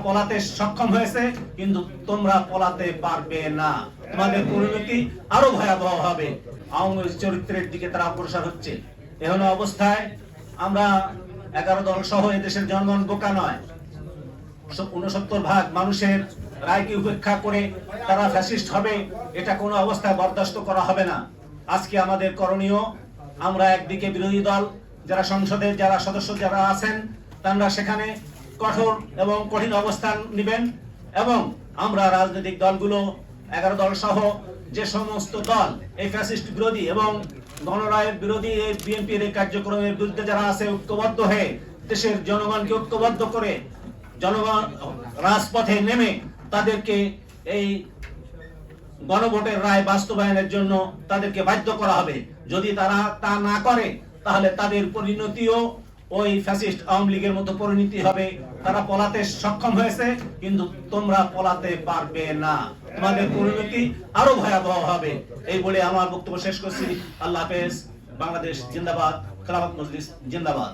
পলাতে সক্ষম হয়েছে, কিন্তু তোমরা পলাতে পারবে না। তোমাদের পরিণতি আরো ভয়াবহ হবে। আওয়ামী লীগ চরিত্রের দিকে তারা অগ্রসর হচ্ছে। এমন অবস্থায় আমরা 11 দল সহ এদেশের জনগণ বোকা নয়। 69% মানুষের রায়কে উপেক্ষা করে তারা ফ্যাসিস্ট হবে, এটা কোনো অবস্থায় বরদাস্ত করা হবে না। আজকে আমাদের করণীয়, আমরা একদিকে বিরোধী দল যারা সংসদের যারা সদস্য যারা আছেন তারা সেখানে কঠোর এবং কঠিন অবস্থান নেবেন, এবং আমরা রাজনৈতিক দলগুলো 11 দল সহ যে সমস্ত দল এই ফ্যাসিস্ট বিরোধী এবং গণরায়ের বিরোধী এই বিএনপির এই কার্যক্রমের বিরুদ্ধে যারা আছে ঐক্যবদ্ধ হয়ে দেশের জনগণকে ঐক্যবদ্ধ করে জনগণ রাজপথে নেমে তাদেরকে এই গণভোটের রায় বাস্তবায়নের জন্য তাদেরকে বাধ্য করা হবে। যদি তারা তা না করে তাহলে তাদের পরিণতিও ওই ফ্যাসিস্ট আওয়ামী লীগের মতো পরিণতি হবে। তারা পলাতে সক্ষম হয়েছে, কিন্তু তোমরা পলাতে পারবে না। তোমাদের পরিণতি আরো ভয়াবহ হবে। এই বলে আমার বক্তব্য শেষ করছি। আল্লাহ হাফেজ। বাংলাদেশ জিন্দাবাদ। খেলাফত মজলিস জিন্দাবাদ।